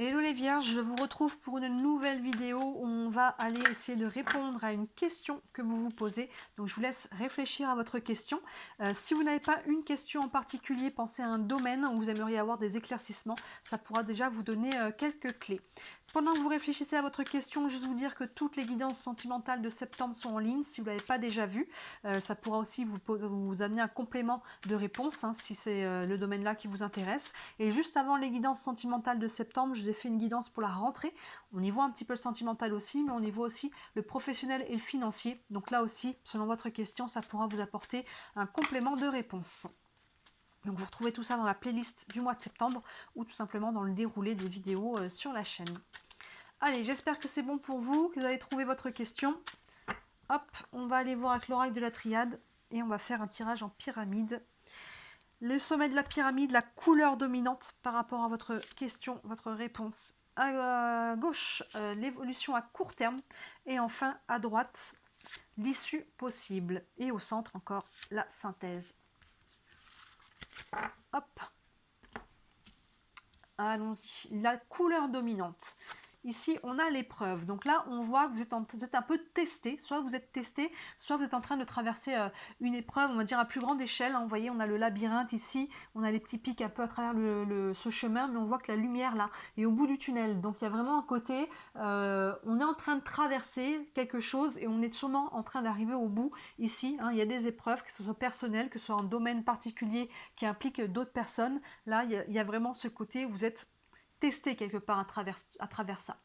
Hello les vierges, je vous retrouve pour une nouvelle vidéo où on va aller essayer de répondre à une question que vous vous posez. Donc je vous laisse réfléchir à votre question. Si vous n'avez pas une question en particulier, pensez à un domaine où vous aimeriez avoir des éclaircissements. Ça pourra déjà vous donner quelques clés. Pendant que vous réfléchissez à votre question, juste vous dire que toutes les guidances sentimentales de septembre sont en ligne. Si vous ne l'avez pas déjà vu, ça pourra aussi vous amener un complément de réponse si c'est le domaine-là qui vous intéresse. Et juste avant les guidances sentimentales de septembre, je vous ai fait une guidance pour la rentrée. On y voit un petit peu le sentimental aussi, mais on y voit aussi le professionnel et le financier. Donc là aussi, selon votre question, ça pourra vous apporter un complément de réponse. Donc vous retrouvez tout ça dans la playlist du mois de septembre ou tout simplement dans le déroulé des vidéos sur la chaîne. Allez, j'espère que c'est bon pour vous, que vous avez trouvé votre question. Hop, on va aller voir avec l'oracle de la triade et on va faire un tirage en pyramide. Le sommet de la pyramide, la couleur dominante par rapport à votre question, votre réponse. À gauche, l'évolution à court terme. Et enfin, à droite, l'issue possible. Et au centre, encore, la synthèse. Hop. Allons-y. La couleur dominante. Ici, on a l'épreuve. Donc là, on voit que vous êtes un peu testé. Soit vous êtes testé, soit vous êtes en train de traverser une épreuve, on va dire à plus grande échelle. Vous voyez, on a le labyrinthe ici. On a les petits pics un peu à travers ce chemin, mais on voit que la lumière là est au bout du tunnel. Donc il y a vraiment un côté, on est en train de traverser quelque chose et on est sûrement en train d'arriver au bout ici. Il y a des épreuves, que ce soit personnel, que ce soit un domaine particulier qui implique d'autres personnes. Là, il y a vraiment ce côté où vous êtes testé quelque part à travers ça.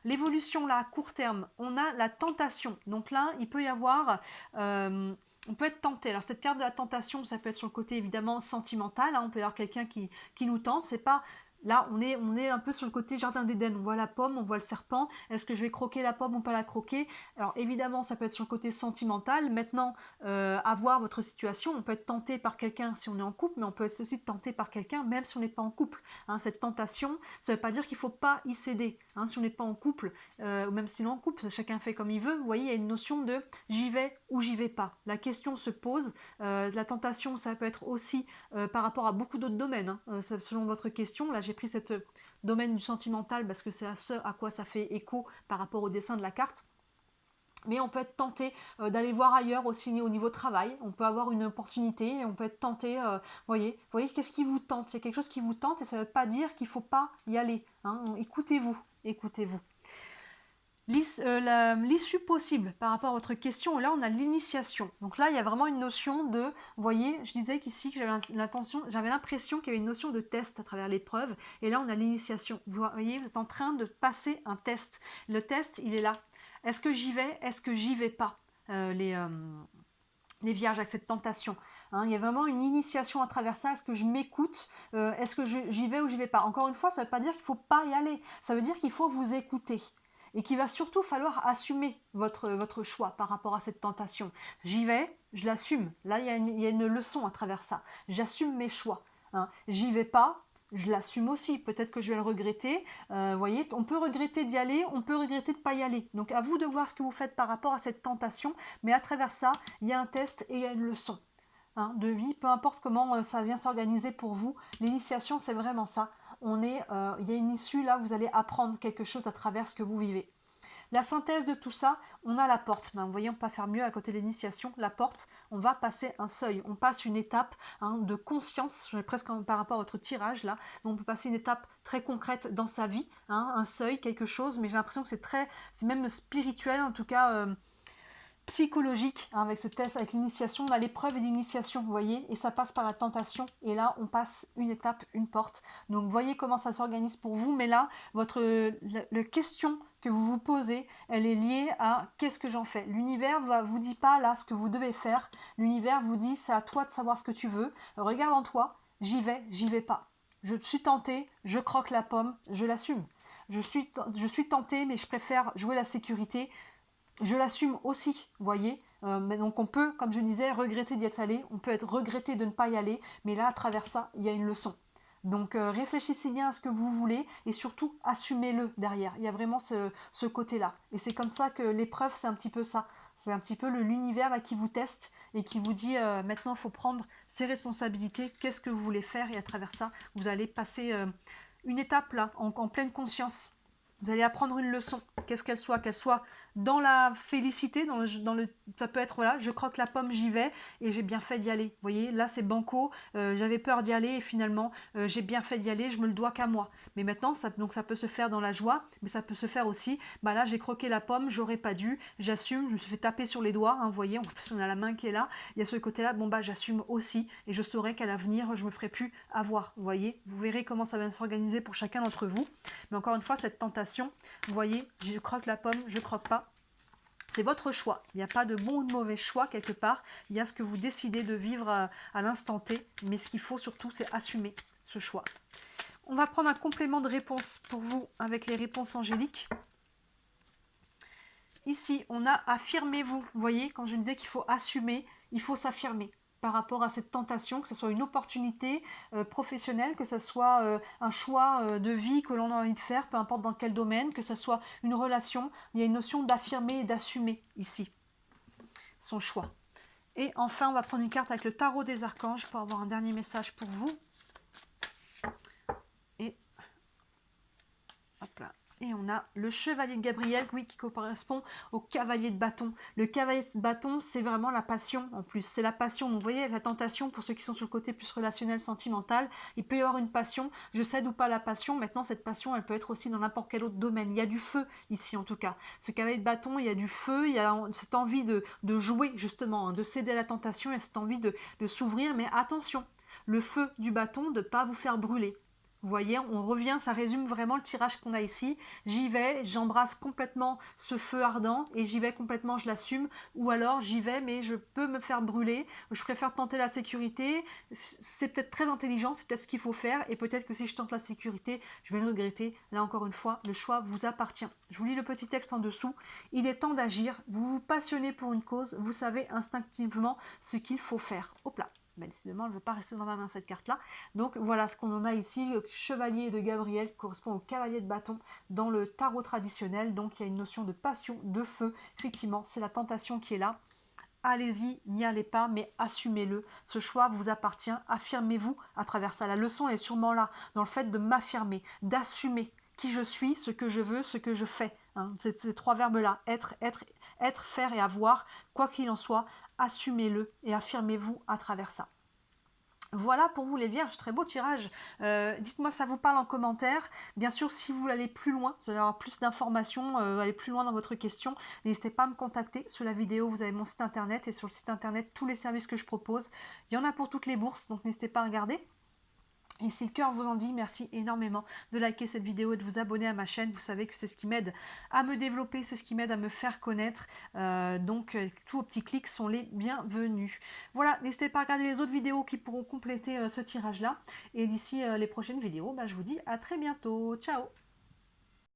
L'évolution là à court terme, on a la tentation. Donc là, il peut y avoir, on peut être tenté. Alors cette carte de la tentation, ça peut être sur le côté évidemment sentimental. On peut y avoir quelqu'un qui nous tente. C'est pas là, on est un peu sur le côté jardin d'Éden. On voit la pomme, on voit le serpent. Est-ce que je vais croquer la pomme ou pas la croquer? Alors évidemment, ça peut être sur le côté sentimental. Maintenant, à voir votre situation. On peut être tenté par quelqu'un si on est en couple, mais on peut être aussi tenté par quelqu'un même si on n'est pas en couple. Cette tentation, ça ne veut pas dire qu'il ne faut pas y céder. Si on n'est pas en couple, ou même si on est en couple, chacun fait comme il veut. Vous voyez, il y a une notion de j'y vais ou j'y vais pas. La question se pose. La tentation, ça peut être aussi par rapport à beaucoup d'autres domaines. Selon votre question, là j'ai pris cette domaine du sentimental parce que c'est à ce à quoi ça fait écho par rapport au dessin de la carte. Mais on peut être tenté d'aller voir ailleurs aussi au niveau travail. On peut avoir une opportunité et on peut être tenté, voyez, qu'est-ce qui vous tente? Il y a quelque chose qui vous tente et ça ne veut pas dire qu'il ne faut pas y aller. Écoutez-vous, écoutez-vous. L'issue possible par rapport à votre question, là on a l'initiation. Donc là il y a vraiment une notion de, vous voyez, je disais qu'ici que j'avais l'impression qu'il y avait une notion de test à travers l'épreuve, et là on a l'initiation. Vous voyez, vous êtes en train de passer un test. Le test, il est là. Est-ce que j'y vais? Est-ce que j'y vais pas? Les vierges avec cette tentation. Il y a vraiment une initiation à travers ça. Est-ce que je m'écoute? Est-ce que j'y vais ou j'y vais pas? Encore une fois, ça ne veut pas dire qu'il ne faut pas y aller. Ça veut dire qu'il faut vous écouter. Et qu'il va surtout falloir assumer votre choix par rapport à cette tentation. J'y vais, je l'assume. Là, il y a une leçon à travers ça. J'assume mes choix. J'y vais pas, je l'assume aussi. Peut-être que je vais le regretter. Vous voyez, on peut regretter d'y aller, on peut regretter de ne pas y aller. Donc à vous de voir ce que vous faites par rapport à cette tentation. Mais à travers ça, il y a un test et il y a une leçon de vie. Peu importe comment ça vient s'organiser pour vous. L'initiation, c'est vraiment ça. Il y a une issue là, vous allez apprendre quelque chose à travers ce que vous vivez. La synthèse de tout ça, on a la porte. Vous voyez, on ne peut pas faire mieux à côté de l'initiation. La porte, on va passer un seuil. On passe une étape de conscience, presque par rapport à votre tirage là. Donc on peut passer une étape très concrète dans sa vie, un seuil, quelque chose. Mais j'ai l'impression que c'est même spirituel, en tout cas psychologique, avec ce test, avec l'initiation. On a l'épreuve et l'initiation, vous voyez, et ça passe par la tentation. Et là, on passe une étape, une porte. Donc, vous voyez comment ça s'organise pour vous. Mais là, la question que vous vous posez, elle est liée à qu'est-ce que j'en fais. L'univers ne vous dit pas là ce que vous devez faire. L'univers vous dit c'est à toi de savoir ce que tu veux. Regarde en toi, j'y vais pas. Je suis tentée, je croque la pomme, je l'assume. Je suis tentée, mais je préfère jouer la sécurité. Je l'assume aussi, vous voyez. Mais donc on peut, comme je disais, regretter d'y être allé, on peut être regretté de ne pas y aller, mais là, à travers ça, il y a une leçon. Donc réfléchissez bien à ce que vous voulez et surtout assumez-le derrière. Il y a vraiment ce côté-là. Et c'est comme ça que l'épreuve, c'est un petit peu ça. C'est un petit peu l'univers qui vous teste et qui vous dit maintenant, il faut prendre ses responsabilités, qu'est-ce que vous voulez faire, et à travers ça, vous allez passer une étape là, en pleine conscience. Vous allez apprendre une leçon, qu'est-ce qu'elle soit dans la félicité, ça peut être, voilà, je croque la pomme, j'y vais, et j'ai bien fait d'y aller. Vous voyez, là c'est banco, j'avais peur d'y aller, et finalement, j'ai bien fait d'y aller, je me le dois qu'à moi. Mais maintenant, donc ça peut se faire dans la joie, mais ça peut se faire aussi, bah là j'ai croqué la pomme, j'aurais pas dû, j'assume, je me suis fait taper sur les doigts, hein, vous voyez, en plus on a la main qui est là, il y a ce côté-là, bon bah j'assume aussi, et je saurai qu'à l'avenir, je me ferai plus avoir, vous voyez, vous verrez comment ça va s'organiser pour chacun d'entre vous. Mais encore une fois, cette tentation, vous voyez, je croque la pomme, je croque pas. C'est votre choix. Il n'y a pas de bon ou de mauvais choix quelque part. Il y a ce que vous décidez de vivre à l'instant T. Mais ce qu'il faut surtout, c'est assumer ce choix. On va prendre un complément de réponse pour vous avec les réponses angéliques. Ici, on a affirmez-vous. Vous voyez, quand je disais qu'il faut assumer, il faut s'affirmer par rapport à cette tentation, que ce soit une opportunité professionnelle, que ce soit un choix de vie que l'on a envie de faire, peu importe dans quel domaine, que ce soit une relation. Il y a une notion d'affirmer et d'assumer ici son choix. Et enfin, on va prendre une carte avec le tarot des archanges pour avoir un dernier message pour vous. Et hop là. Et on a le chevalier de Gabriel, oui, qui correspond au cavalier de bâton. Le cavalier de bâton, c'est vraiment la passion en plus. C'est la passion. Donc vous voyez, la tentation, pour ceux qui sont sur le côté plus relationnel, sentimental, il peut y avoir une passion. Je cède ou pas la passion. Maintenant, cette passion, elle peut être aussi dans n'importe quel autre domaine. Il y a du feu ici, en tout cas. Ce cavalier de bâton, il y a du feu, il y a cette envie de jouer, justement, hein, de céder à la tentation, il y a cette envie de s'ouvrir. Mais attention, le feu du bâton, de ne pas vous faire brûler. Vous voyez, on revient, ça résume vraiment le tirage qu'on a ici. J'y vais, j'embrasse complètement ce feu ardent et j'y vais complètement, je l'assume. Ou alors j'y vais, mais je peux me faire brûler. Je préfère tenter la sécurité. C'est peut-être très intelligent, c'est peut-être ce qu'il faut faire. Et peut-être que si je tente la sécurité, je vais le regretter. Là encore une fois, le choix vous appartient. Je vous lis le petit texte en dessous. Il est temps d'agir. Vous vous passionnez pour une cause. Vous savez instinctivement ce qu'il faut faire. Hop là. Ben, décidément, elle ne veut pas rester dans ma main cette carte-là. Donc voilà ce qu'on en a ici, le chevalier de Gabriel qui correspond au cavalier de bâton dans le tarot traditionnel. Donc il y a une notion de passion, de feu. Effectivement, c'est la tentation qui est là. Allez-y, n'y allez pas, mais assumez-le. Ce choix vous appartient. Affirmez-vous à travers ça. La leçon est sûrement là, dans le fait de m'affirmer, d'assumer qui je suis, ce que je veux, ce que je fais. Hein, ces trois verbes-là, être, faire et avoir, quoi qu'il en soit, assumez-le et affirmez-vous à travers ça. Voilà pour vous les vierges, très beau tirage. Dites-moi ça vous parle en commentaire. Bien sûr, si vous voulez aller plus loin, si vous voulez avoir plus d'informations, aller plus loin dans votre question, n'hésitez pas à me contacter. Sous la vidéo, vous avez mon site internet et sur le site internet, tous les services que je propose. Il y en a pour toutes les bourses, donc n'hésitez pas à regarder. Et si le cœur vous en dit, merci énormément de liker cette vidéo et de vous abonner à ma chaîne. Vous savez que c'est ce qui m'aide à me développer, c'est ce qui m'aide à me faire connaître. Donc tous vos petits clics sont les bienvenus. Voilà, n'hésitez pas à regarder les autres vidéos qui pourront compléter ce tirage-là. Et d'ici les prochaines vidéos, je vous dis à très bientôt. Ciao!